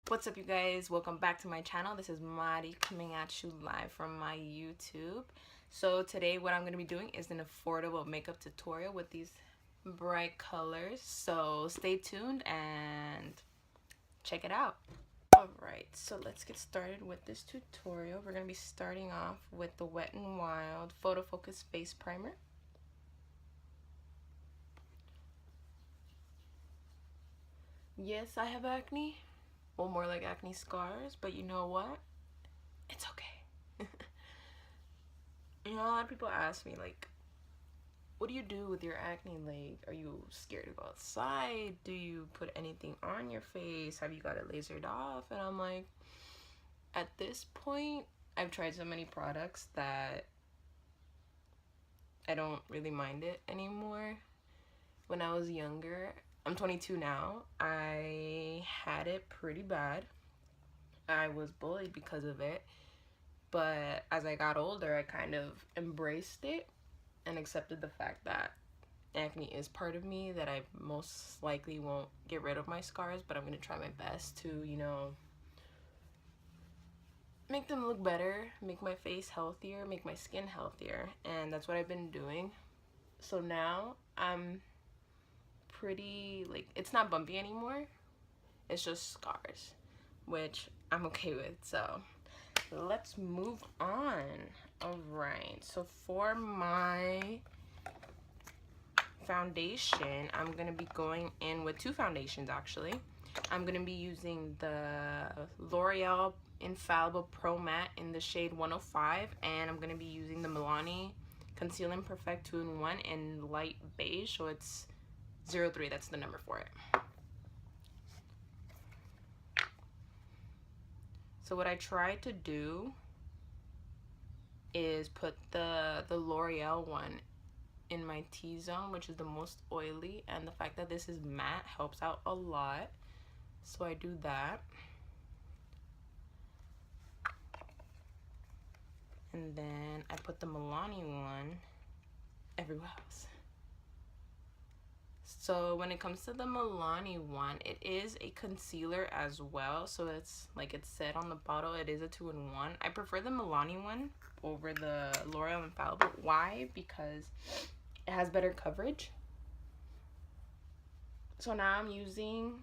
What's up, you guys? Welcome back to my channel. This is Mari coming at you live from my YouTube. So today what I'm going to be doing is an affordable makeup tutorial with these bright colors. So stay tuned and check it out. Alright, so let's get started with this tutorial. We're going to be starting off with the Wet n Wild Photo Focus Face Primer. Yes, I have acne. Well, more like acne scars, but you know what? It's okay. You know, a lot of people ask me, like, what do you do with your acne? Like, are you scared to go outside? Do you put anything on your face? Have you got it lasered off? And I'm like, at this point, I've tried so many products that I don't really mind it anymore. When I was younger, I'm 22 now, I had it pretty bad. I was bullied because of it, but as I got older, I kind of embraced it and accepted the fact that acne is part of me, that I most likely won't get rid of my scars, but I'm going to try my best to, you know, make them look better, make my face healthier, make my skin healthier, and that's what I've been doing. So now I'm pretty, like, it's not bumpy anymore, it's just scars, which I'm okay with. So let's move on. Alright, so for my foundation, I'm gonna be going in with two foundations actually. I'm gonna be using the L'Oreal Infallible Pro Matte in the shade 105, and I'm gonna be using the MILANI Conceal and Perfect 2-in-1 in light beige, so it's 03, that's the number for it. So what I tried to do is put the L'Oreal one in my T-zone, which is the most oily, and the fact that this is matte helps out a lot. So I do that. And then I put the MILANI one everywhere else. So when it comes to the MILANI one, it is a concealer as well. So it's like it said on the bottle, it is a 2-in-1. I prefer the MILANI one over the L'Oreal Infallible. Why? Because it has better coverage. So now I'm using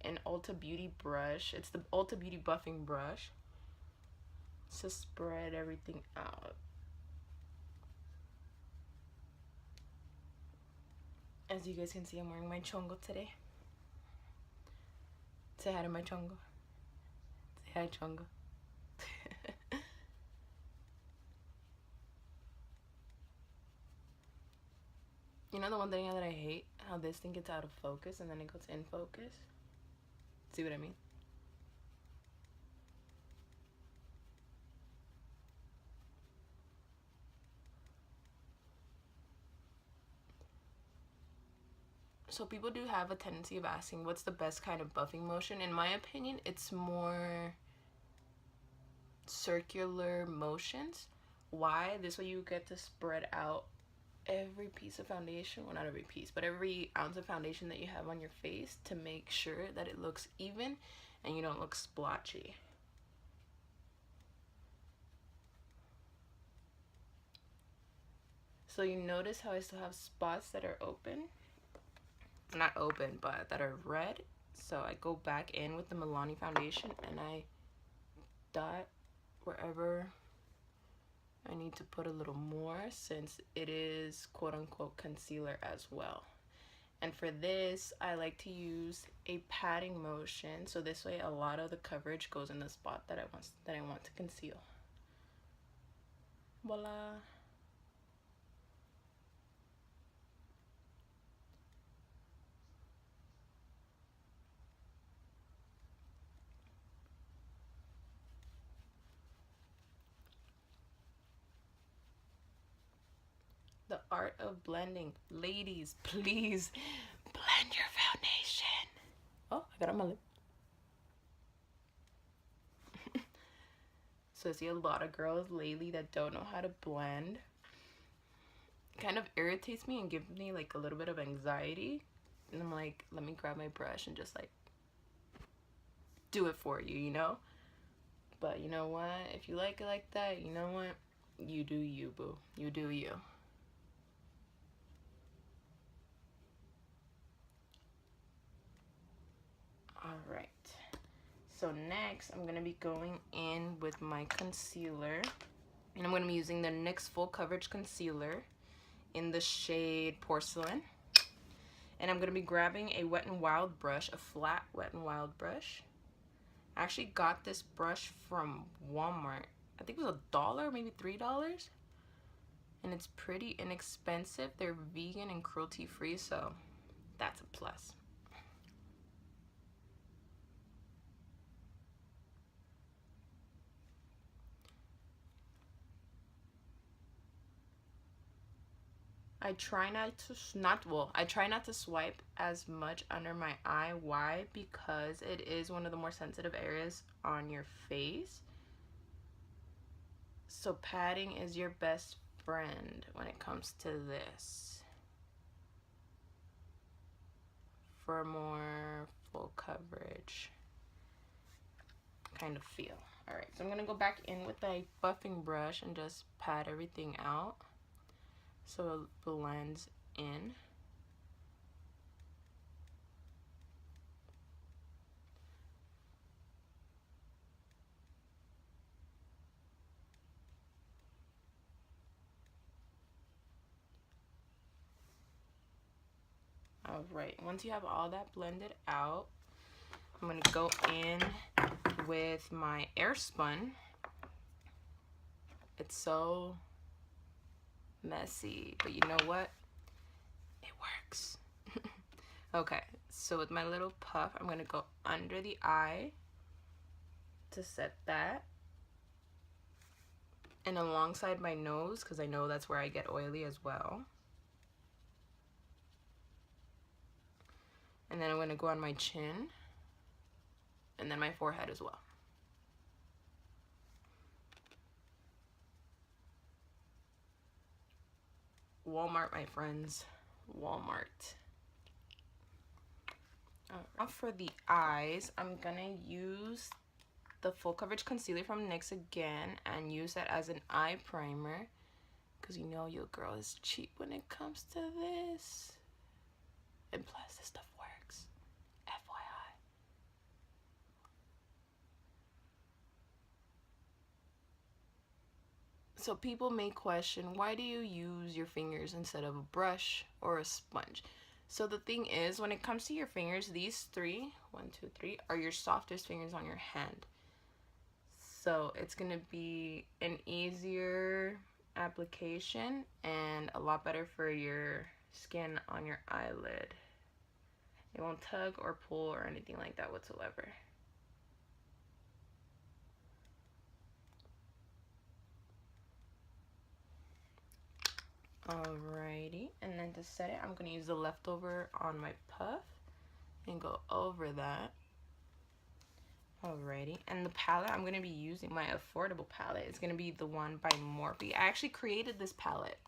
an Ulta Beauty brush. It's the Ulta Beauty buffing brush to spread everything out. As you guys can see, I'm wearing my chongo today. Say hi to my chongo. Say hi, chongo. You know the one thing that I hate? How this thing gets out of focus and then it goes in focus. See what I mean? So people do have a tendency of asking what's the best kind of buffing motion. In my opinion, it's more circular motions. Why? This way you get to spread out every piece of foundation, well, not every piece, but every ounce of foundation that you have on your face to make sure that it looks even and you don't look splotchy. So you notice how I still have spots that are open, not open, but that are red. So I go back in with the MILANI foundation and I dot wherever I need to put a little more, since it is quote-unquote concealer as well. And for this, I like to use a patting motion, so this way a lot of the coverage goes in the spot that I want to conceal. Voila. The art of blending. Ladies, please blend your foundation. Oh, I got it on my lip. So I see a lot of girls lately that don't know how to blend. It kind of irritates me and gives me like a little bit of anxiety. And I'm like, let me grab my brush and just like do it for you, you know? But you know what? If you like it like that, you know what? You do you, boo. You do you. Alright. So next, I'm going to be going in with my concealer. And I'm going to be using the NYX Full Coverage Concealer in the shade Porcelain. And I'm going to be grabbing a Wet n Wild brush, a flat Wet n Wild brush. I actually got this brush from Walmart. I think it was $1, maybe $3. And it's pretty inexpensive. They're vegan and cruelty free, so that's a plus. I try not to swipe as much under my eye. Why? Because it is one of the more sensitive areas on your face. So padding is your best friend when it comes to this. For a more full coverage kind of feel. Alright, so I'm gonna go back in with a buffing brush and just pat everything out so it blends in. Alright, once you have all that blended out, I'm gonna go in with my AIRSPUN. It's so messy, but you know what? It works. Okay, so with my little puff, I'm gonna go under the eye to set that, and alongside my nose, because I know that's where I get oily as well. And then I'm gonna go on my chin, and then my forehead as well. Walmart, my friends. Walmart. Now for the eyes, I'm gonna use the Full Coverage Concealer from NYX again and use that as an eye primer, because you know your girl is cheap when it comes to this. And plus, this stuff works. FYI. So people may question, why do you use your fingers instead of a brush or a sponge? So the thing is, when it comes to your fingers, these three, 1, 2, 3, are your softest fingers on your hand. So it's going to be an easier application and a lot better for your skin on your eyelid. It won't tug or pull or anything like that whatsoever. Alrighty, and then to set it, I'm going to use the leftover on my puff and go over that. Alrighty, and the palette, I'm going to be using my affordable palette. It's going to be the one by Morphe. I actually created this palette,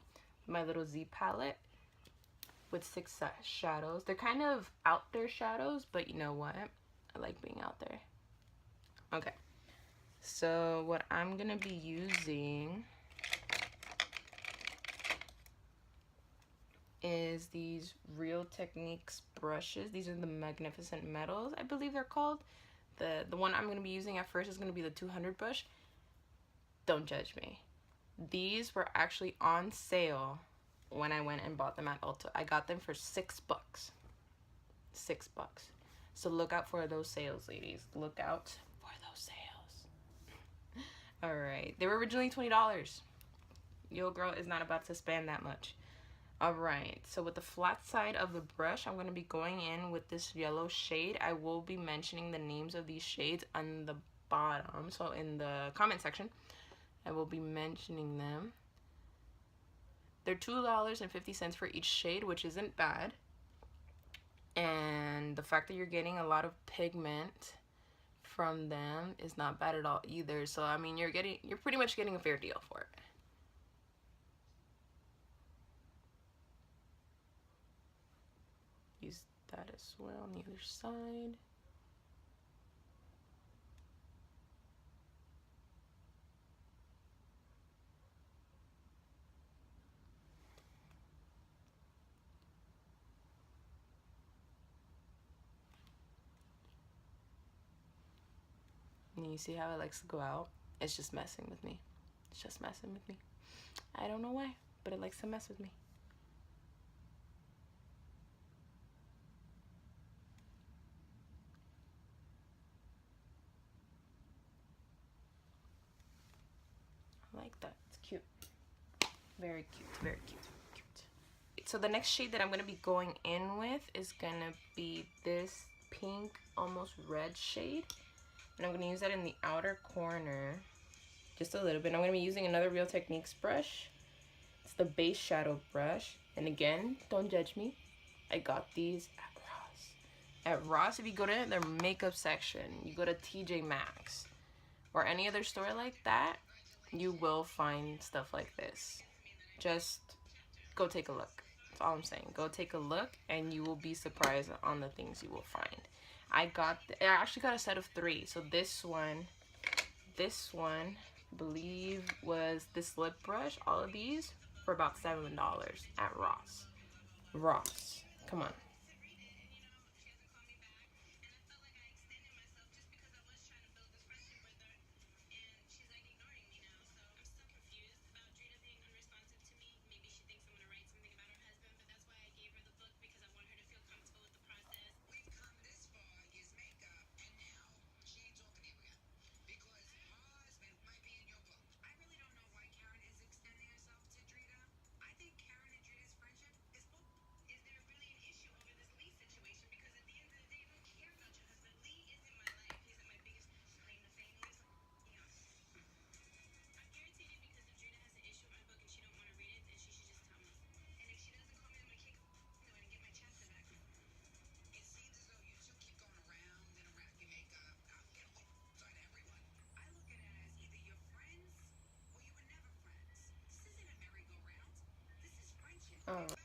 my little Z palette, with 6 shadows. They're kind of out there shadows, but you know what? I like being out there. Okay, so what I'm going to be using is these Real Techniques brushes. These are the Magnificent Metals, I believe they're called. The one I'm going to be using at first is going to be the 200 brush. Don't judge me. These were actually on sale when I went and bought them at Ulta. I got them for $6. $6. So look out for those sales, ladies. Look out for those sales. Alright. They were originally $20. Your girl is not about to spend that much. Alright, so with the flat side of the brush, I'm going to be going in with this yellow shade. I will be mentioning the names of these shades on the bottom, so in the comment section, I will be mentioning them. They're $2.50 for each shade, which isn't bad. And the fact that you're getting a lot of pigment from them is not bad at all either. So, I mean, you're pretty much getting a fair deal for it. Use that as well on the other side. And you see how it likes to go out? It's just messing with me. It's just messing with me. I don't know why, but it likes to mess with me. I like that. It's cute. Very cute. Very cute. So the next shade that I'm going to be going in with is going to be this pink, almost red shade. And I'm going to use that in the outer corner. Just a little bit. I'm going to be using another Real Techniques brush. It's the base shadow brush. And again, don't judge me. I got these at Ross. At Ross, if you go to their makeup section, you go to TJ Maxx or any other store like that, you will find stuff like this. Just go take a look. That's all I'm saying. Go take a look and you will be surprised on the things you will find. I actually got a set of 3. So this one, I believe was this lip brush. All of these for about $7 at Ross. Ross, come on.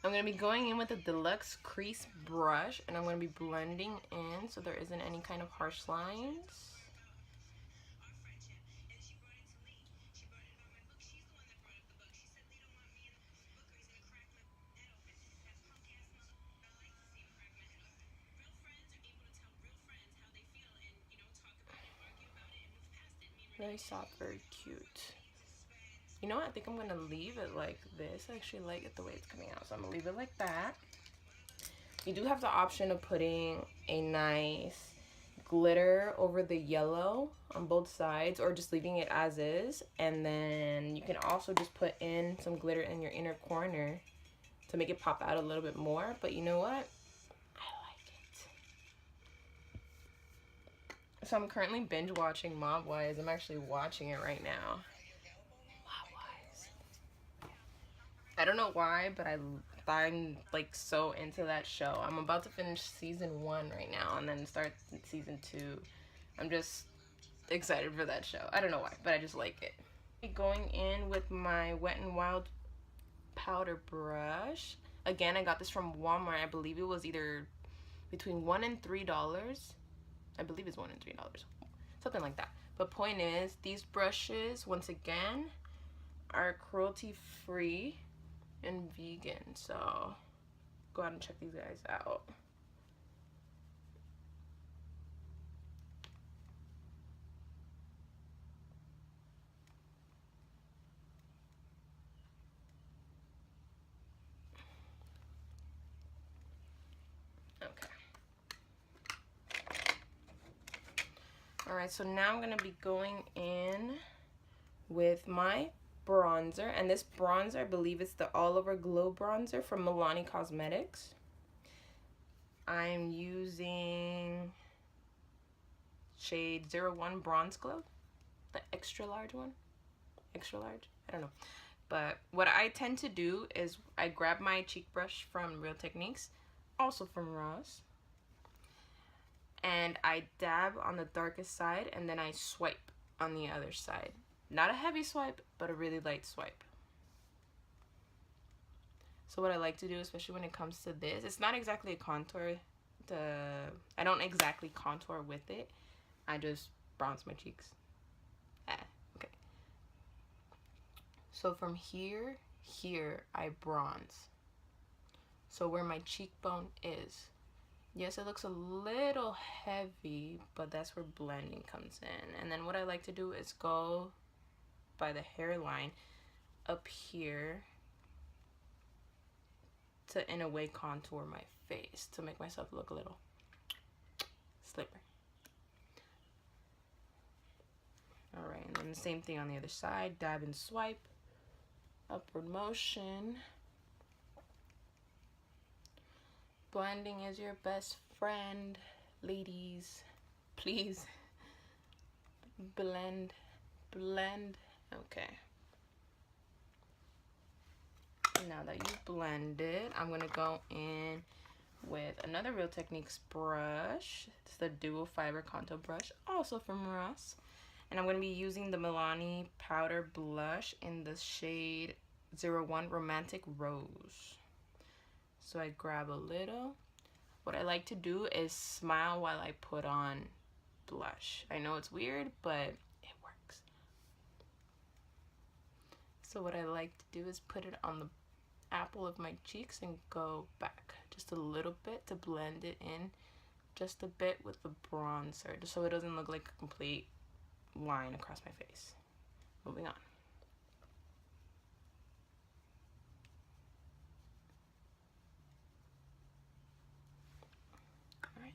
I'm going to be going in with a deluxe crease brush and I'm going to be blending in so there isn't any kind of harsh lines. Very soft, very cute. You know what? I think I'm going to leave it like this. I actually like it the way it's coming out. So I'm going to leave it like that. You do have the option of putting a nice glitter over the yellow on both sides or just leaving it as is. And then you can also just put in some glitter in your inner corner to make it pop out a little bit more. But you know what? I like it. So I'm currently binge watching Mob Wise. I'm actually watching it right now. I don't know why, but I'm like so into that show. I'm about to finish season 1 right now and then start season 2. I'm just excited for that show. I don't know why, but I just like it. Going in with my Wet n Wild powder brush. Again, I got this from Walmart. I believe it was either between $1 and $3. I believe it's $1 and $3. Something like that. But point is, these brushes, once again, are cruelty free and vegan, so go out and check these guys out. Okay. Alright, so now I'm going to be going in with my bronzer, and this bronzer, I believe it's the All Over Glow bronzer from MILANI Cosmetics. I'm using shade 01 Bronze Glow, the extra large one. Extra large? I don't know. But what I tend to do is I grab my cheek brush from Real Techniques, also from Ross, and I dab on the darkest side and then I swipe on the other side. Not a heavy swipe, but a really light swipe. So what I like to do, especially when it comes to this, it's not exactly a contour. I don't exactly contour with it. I just bronze my cheeks. Okay. So from here, I bronze. So where my cheekbone is, Yes, it looks a little heavy, but that's where blending comes in. And then what I like to do is go by the hairline up here to, in a way, contour my face to make myself look a little slimmer. Alright, and then the same thing on the other side. Dab and swipe. Upward motion. Blending is your best friend, ladies. Please blend, blend. Okay. Now that you've blended, I'm gonna go in with another Real Techniques brush. It's the Dual Fiber Contour Brush, also from Ross. And I'm gonna be using the Milani Powder Blush in the shade 01 Romantic Rose. So I grab a little. What I like to do is smile while I put on blush. I know it's weird, but it works. So what I like to do is put it on the apple of my cheeks and go back just a little bit to blend it in just a bit with the bronzer, just so it doesn't look like a complete line across my face. Moving on.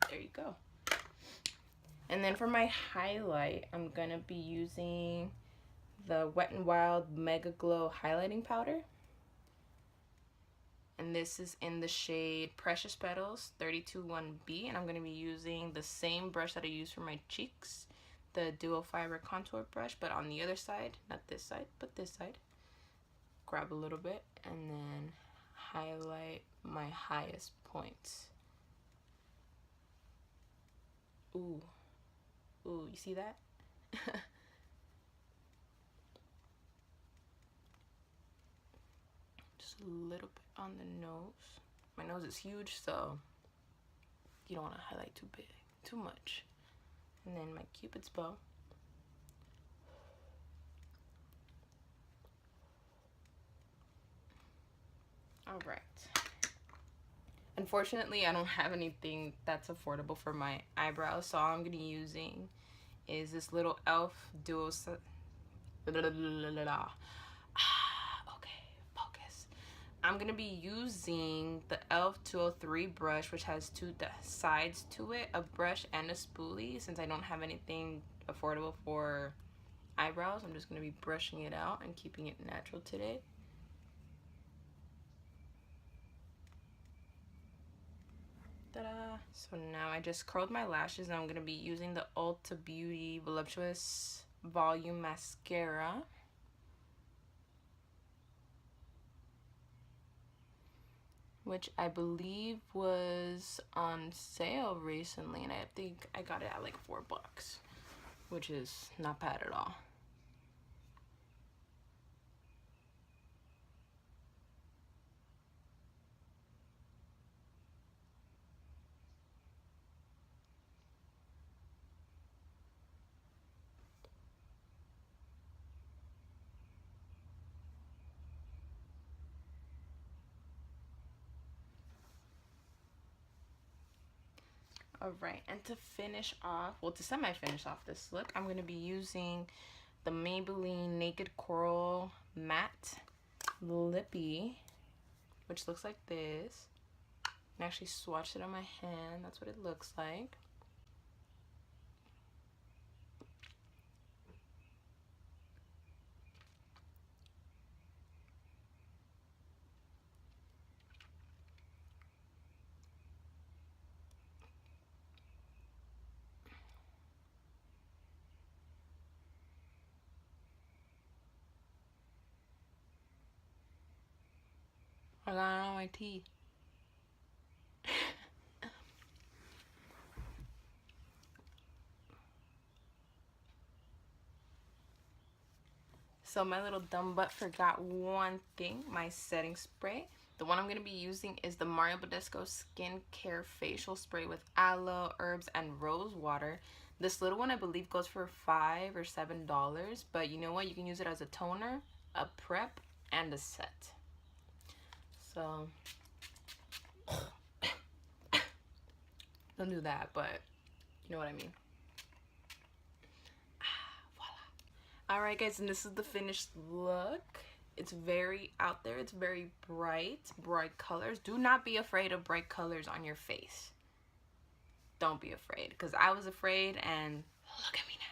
There you go. And then for my highlight, I'm gonna be using the Wet n Wild Mega Glow highlighting powder, and this is in the shade Precious Petals 321B, and I'm gonna be using the same brush that I use for my cheeks, the Dual Fiber Contour Brush, but on the other side, not this side, but this side. Grab a little bit and then highlight my highest points. Ooh, ooh, you see that? Just a little bit on the nose. My nose is huge, so you don't want to highlight too big, too much. And then my Cupid's bow. All right. Unfortunately, I don't have anything that's affordable for my eyebrows, so all I'm gonna be using is this little e.l.f. duo. Okay, focus. I'm gonna be using the e.l.f. 203 brush, which has two sides to it, a brush and a spoolie. Since I don't have anything affordable for eyebrows, I'm just gonna be brushing it out and keeping it natural today. Ta-da! So now I just curled my lashes, and I'm going to be using the Ulta Beauty Voluptuous Volume Mascara. Which I believe was on sale recently, and I think I got it at like $4, which is not bad at all. Alright, and to finish off, well, to semi-finish off this look, I'm going to be using the Maybelline Naked Coral Matte Lippy, which looks like this. And actually swatched it on my hand. That's what it looks like. I got it on my teeth. So my little dumb butt forgot one thing, my setting spray. The one I'm going to be using is the Badescu Skincare Facial Spray with aloe, herbs, and rose water. This little one I believe goes for $5 or $7, but you know what? You can use it as a toner, a prep, and a set. So Don't do that, but you know what I mean. Voila. Alright guys, and this is the finished look. It's very out there. It's very bright colors. Do not be afraid of bright colors on your face. Don't be afraid, because I was afraid and look at me now.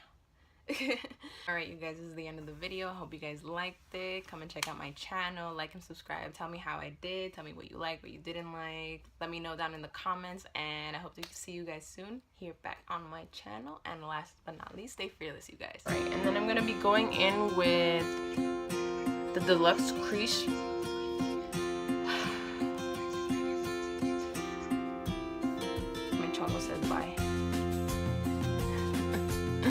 Alright you guys, this is the end of the video. I hope you guys liked it. Come and check out my channel, like and subscribe. Tell me how I did. Tell me what you liked, what you didn't like. Let me know down in the comments, and I hope to see you guys soon here back on my channel. And last but not least, stay fearless you guys. Right, and then I'm gonna be going in with the Deluxe Crease